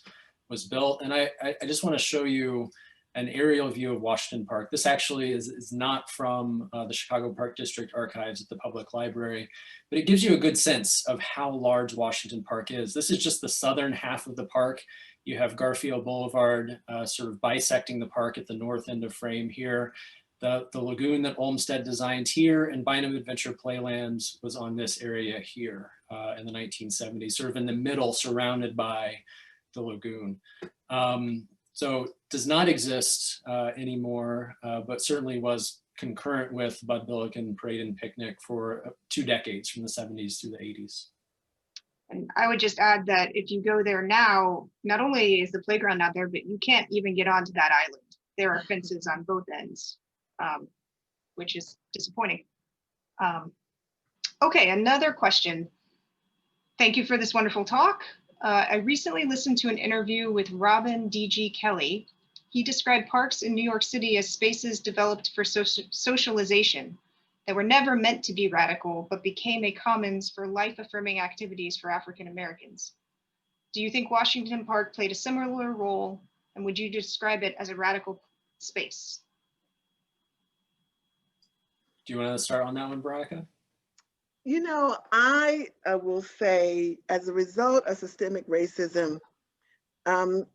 was built. And I just want to show you an aerial view of Washington Park. This actually is not from the Chicago Park District archives at the public library, but it gives you a good sense of how large Washington Park is. This is just the southern half of the park. You have Garfield Boulevard sort of bisecting the park at the north end of frame here. The lagoon that Olmsted designed here, and Bynum Adventure Playland was on this area here in the 1970s, sort of in the middle, surrounded by the lagoon. So does not exist anymore, but certainly was concurrent with Bud Billiken Parade and Picnic for 2 decades, from the 70s through the 80s. And I would just add that if you go there now, not only is the playground not there, but you can't even get onto that island. There are fences on both ends, which is disappointing. Okay, another question. Thank you for this wonderful talk. I recently listened to an interview with Robin D.G. Kelly. He described parks in New York City as spaces developed for socialization that were never meant to be radical, but became a commons for life-affirming activities for African Americans. Do you think Washington Park played a similar role, and would you describe it as a radical space? Do you want to start on that one, Veronica? You know, I will say, as a result of systemic racism,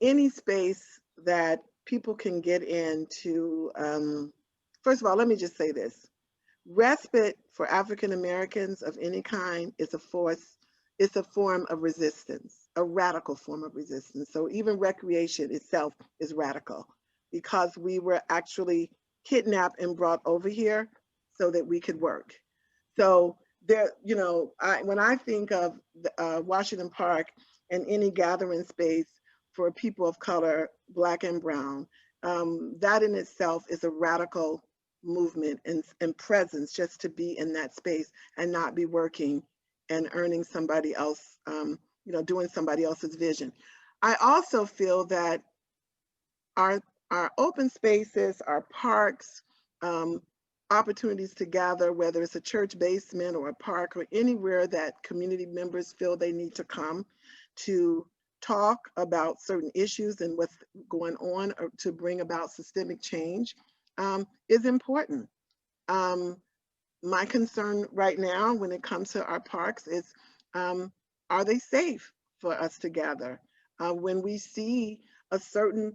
any space that people can get into, first of all, let me just say this. Respite for African Americans of any kind is a form of resistance, a radical form of resistance. So even recreation itself is radical, because we were actually kidnapped and brought over here so that we could work. So there, when I think of Washington Park and any gathering space for people of color, Black and brown, that in itself is a radical movement and presence, just to be in that space and not be working and earning somebody else, doing somebody else's vision. I also feel that our open spaces, our parks, opportunities to gather, whether it's a church basement or a park or anywhere that community members feel they need to come to talk about certain issues and what's going on, or to bring about systemic change, is important. My concern right now when it comes to our parks is are they safe for us to gather? When we see a certain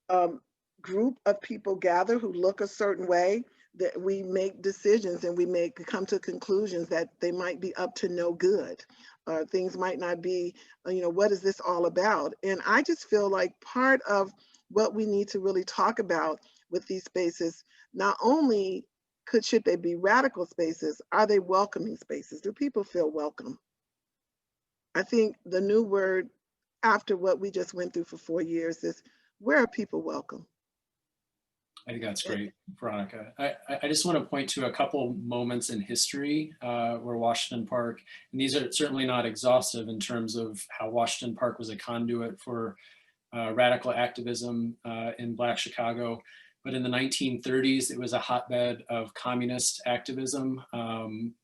um, group of people gather who look a certain way, that we make decisions and we come to conclusions that they might be up to no good. Things might not be, what is this all about? And I just feel like part of what we need to really talk about with these spaces, not only should they be radical spaces, are they welcoming spaces? Do people feel welcome? I think the new word after what we just went through for 4 years is, where are people welcome? I think that's great, Veronica. I just want to point to a couple moments in history where Washington Park, and these are certainly not exhaustive in terms of how Washington Park was a conduit for radical activism in Black Chicago. But in the 1930s, it was a hotbed of communist activism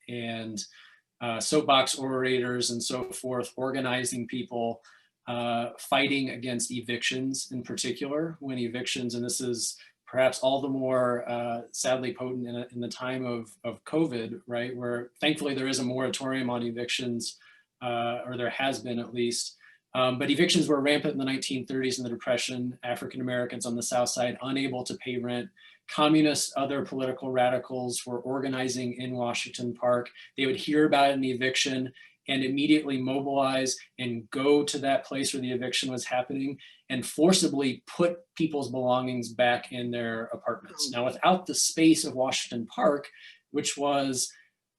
and soapbox orators and so forth, organizing people, fighting against evictions in particular, when evictions, and this is perhaps all the more sadly potent in the time of COVID, right? Where thankfully there is a moratorium on evictions, or there has been at least. But evictions were rampant in the 1930s and the Depression. African Americans on the South Side unable to pay rent. Communists, other political radicals were organizing in Washington Park. They would hear about an eviction and immediately mobilize and go to that place where the eviction was happening and forcibly put people's belongings back in their apartments. Now, without the space of Washington Park, which was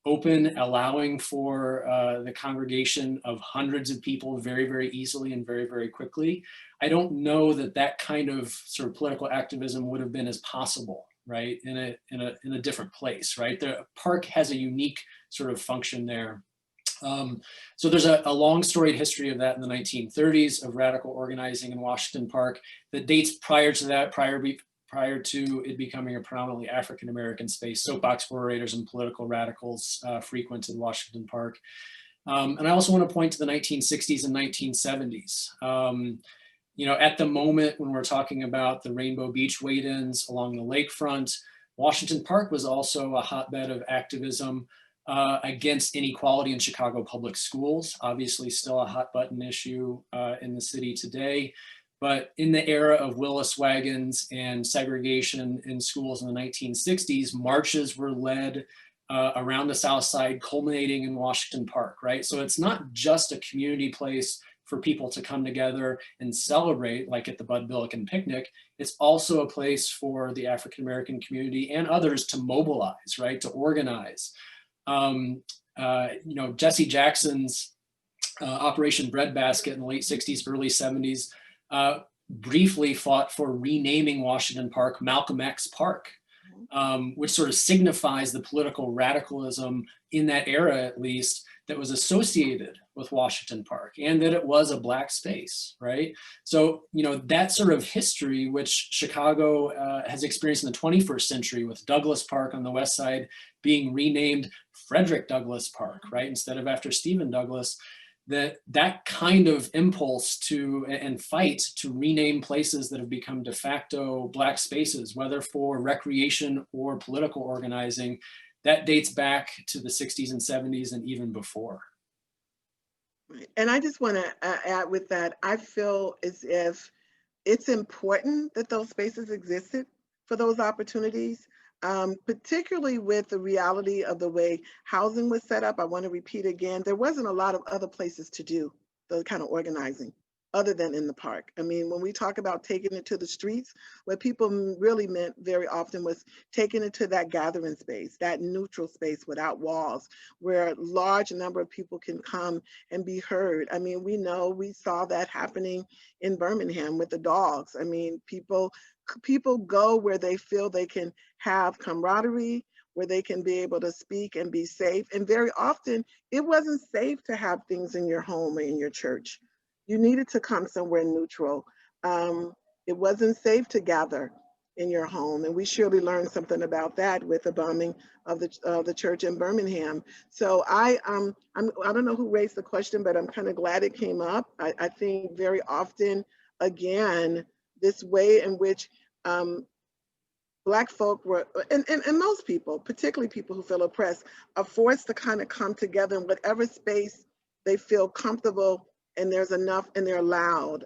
open, allowing for the congregation of hundreds of people very, very easily and very, very quickly, I don't know that that kind of sort of political activism would have been as possible, right, in a different place, right? The park has a unique sort of function there. So there's a long storied history of that in the 1930s of radical organizing in Washington Park that dates prior to that, prior to it becoming a predominantly African-American space. Soapbox orators and political radicals frequented Washington Park. And I also want to point to the 1960s and 1970s. At the moment when we're talking about the Rainbow Beach wade-ins along the lakefront, Washington Park was also a hotbed of activism against inequality in Chicago public schools, obviously still a hot button issue in the city today. But in the era of Willis wagons and segregation in schools in the 1960s, marches were led around the South Side, culminating in Washington Park, right? So it's not just a community place for people to come together and celebrate, like at the Bud Billiken picnic. It's also a place for the African-American community and others to mobilize, right, to organize. Jesse Jackson's Operation Breadbasket in the late 60s, early 70s, briefly fought for renaming Washington Park Malcolm X Park, which sort of signifies the political radicalism in that era, at least, that was associated with Washington Park, and that it was a Black space, right? So, that sort of history, which Chicago has experienced in the 21st century with Douglas Park on the west side being renamed Frederick Douglass Park, right? Instead of after Stephen Douglas, that kind of impulse to and fight to rename places that have become de facto Black spaces, whether for recreation or political organizing, that dates back to the 60s and 70s and even before. Right. And I just want to add with that, I feel as if it's important that those spaces existed for those opportunities, particularly with the reality of the way housing was set up. I want to repeat again, there wasn't a lot of other places to do the kind of organizing other than in the park. I mean, when we talk about taking it to the streets, what people really meant very often was taking it to that gathering space, that neutral space without walls, where a large number of people can come and be heard. I mean, we saw that happening in Birmingham with the dogs. I mean, people go where they feel they can have camaraderie, where they can be able to speak and be safe. And very often it wasn't safe to have things in your home or in your church. You needed to come somewhere neutral. It wasn't safe to gather in your home. And we surely learned something about that with the bombing of the church in Birmingham. So I don't know who raised the question, but I'm kind of glad it came up. I think very often, again, this way in which Black folk were, and most people, particularly people who feel oppressed, are forced to kind of come together in whatever space they feel comfortable and there's enough and they're loud.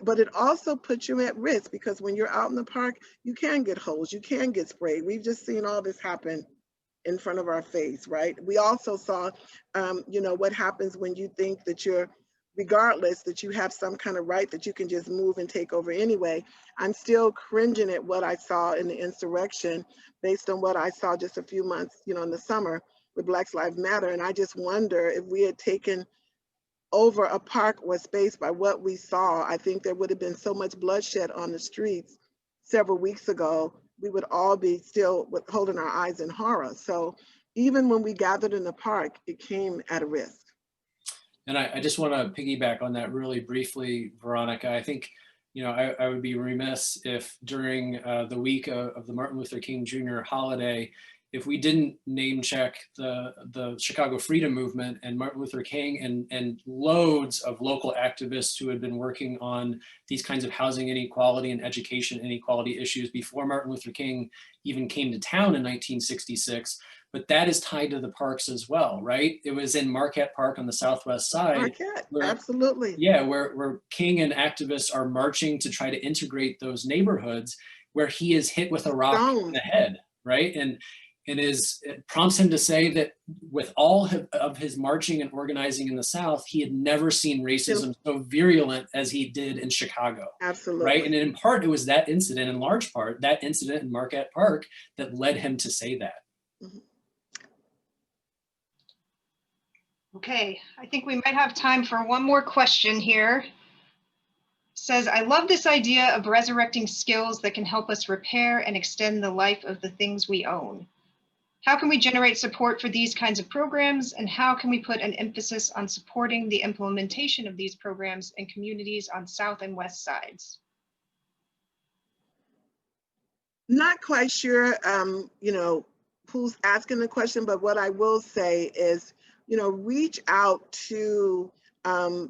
But it also puts you at risk because when you're out in the park, you can get hosed, you can get sprayed. We've just seen all this happen in front of our face, right? We also saw, what happens when you think that regardless, that you have some kind of right that you can just move and take over anyway. I'm still cringing at what I saw in the insurrection based on what I saw just a few months, in the summer with Black Lives Matter. And I just wonder if we had taken over a park or space by what we saw, I think there would have been so much bloodshed on the streets several weeks ago. We would all be still holding our eyes in horror. So even when we gathered in the park, it came at a risk. And I just want to piggyback on that really briefly, Veronica. I think, I would be remiss if during the week of the Martin Luther King Jr. holiday, if we didn't name check the Chicago Freedom Movement and Martin Luther King and loads of local activists who had been working on these kinds of housing inequality and education inequality issues before Martin Luther King even came to town in 1966. But that is tied to the parks as well, right? It was in Marquette Park on the southwest side. Marquette, absolutely. Yeah, where King and activists are marching to try to integrate those neighborhoods, where he is hit with a rock in the head, right? And it prompts him to say that with all of his marching and organizing in the South, he had never seen racism so virulent as he did in Chicago. Absolutely. Right. And in part, it was that incident, in large part, that incident in Marquette Park that led him to say that. Mm-hmm. Okay, I think we might have time for one more question here. Says, I love this idea of resurrecting skills that can help us repair and extend the life of the things we own. How can we generate support for these kinds of programs, and how can we put an emphasis on supporting the implementation of these programs in communities on South and West sides? Not quite sure, who's asking the question, but what I will say is, reach out to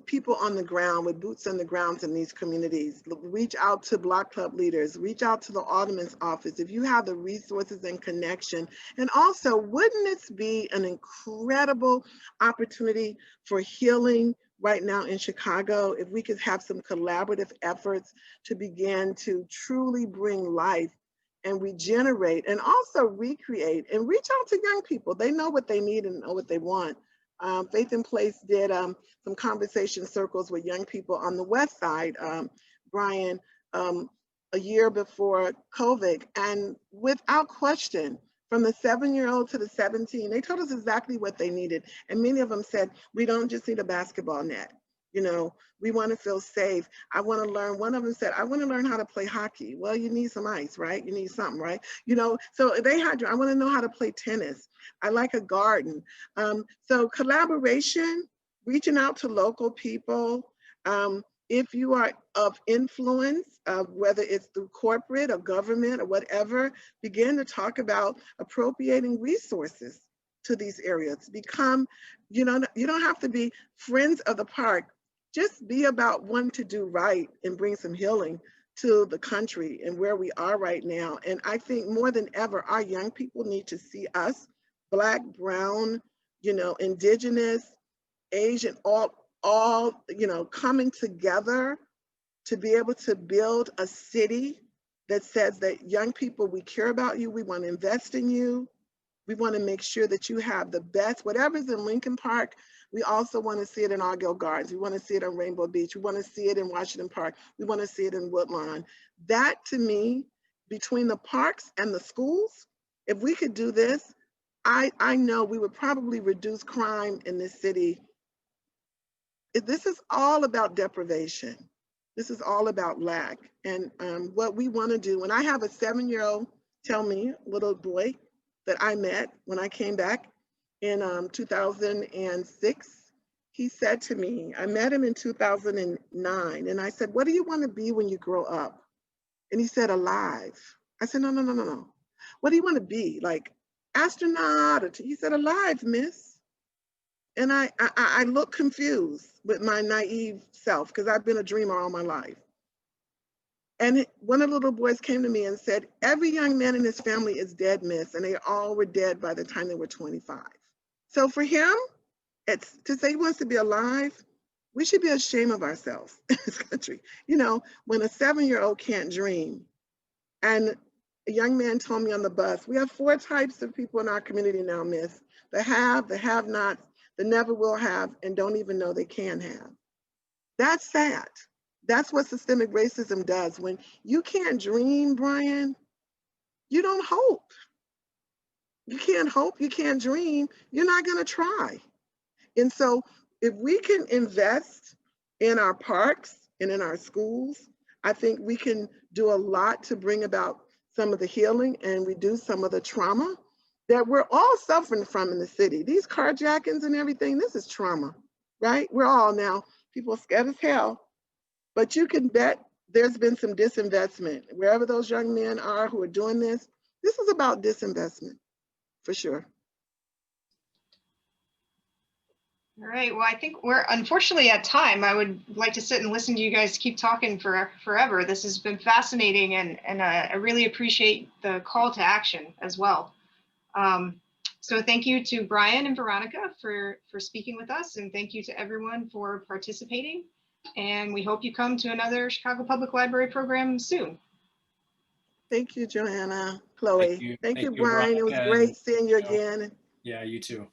people on the ground with boots on the ground in these communities. Reach out to Block Club leaders, reach out to the Alderman's office if you have the resources and connection. And also, wouldn't this be an incredible opportunity for healing right now in Chicago if we could have some collaborative efforts to begin to truly bring life and regenerate and also recreate and reach out to young people. They know what they need and know what they want. Faith in Place did some conversation circles with young people on the West Side, Brian, a year before COVID. And without question, from the 7-year-old to the 17, they told us exactly what they needed. And many of them said, we don't just need a basketball net. We want to feel safe. I want to learn. One of them said, I want to learn how to play hockey. Well, you need some ice, right? You need something, right? So they had, I want to know how to play tennis. I like a garden. So collaboration, reaching out to local people. If you are of influence, whether it's through corporate or government or whatever, begin to talk about appropriating resources to these areas. Become, you don't have to be friends of the park. Just be about wanting to do right and bring some healing to the country and where we are right now. And I think more than ever, our young people need to see us, Black, Brown, Indigenous, Asian, all coming together to be able to build a city that says that young people, we care about you, we want to invest in you. We want to make sure that you have the best, whatever's in Lincoln Park. We also want to see it in Argyle Gardens. We want to see it on Rainbow Beach. We want to see it in Washington Park. We want to see it in Woodlawn. That, to me, between the parks and the schools, if we could do this, I know we would probably reduce crime in this city. This is all about deprivation. This is all about lack. And what we want to do, when I have a 7-year-old tell me, little boy, that I met when I came back in 2006, he said to me, I met him in 2009, and I said, what do you want to be when you grow up? And he said, alive. I said, no. What do you want to be? Like astronaut? He said, alive, miss. And I look confused with my naive self because I've been a dreamer all my life. And one of the little boys came to me and said, every young man in his family is dead, miss, and they all were dead by the time they were 25. So for him, It's to say he wants to be alive. We should be ashamed of ourselves in this country. You know, when a 7-year-old can't dream. And a young man told me on the bus, we have 4 types of people in our community now, miss. The have-nots, the never will have, and don't even know they can have. That's sad. That's what systemic racism does. When you can't dream, Brian, you don't hope. You can't hope, you can't dream, you're not gonna try. And so if we can invest in our parks and in our schools, I think we can do a lot to bring about some of the healing and reduce some of the trauma that we're all suffering from in the city. These carjackings and everything, this is trauma, right? We're all now, people are scared as hell, but you can bet there's been some disinvestment. Wherever those young men are who are doing this is about disinvestment, for sure. All right, well, I think we're unfortunately at time. I would like to sit and listen to you guys keep talking for forever. This has been fascinating, and I really appreciate the call to action as well. So thank you to Brian and Veronica for speaking with us, and thank you to everyone for participating. And we hope you come to another Chicago Public Library program soon. Thank you, Joanna. Chloe. Thank you, Thank you, Brian. It was Veronica, great seeing you and, again. yeah, you too.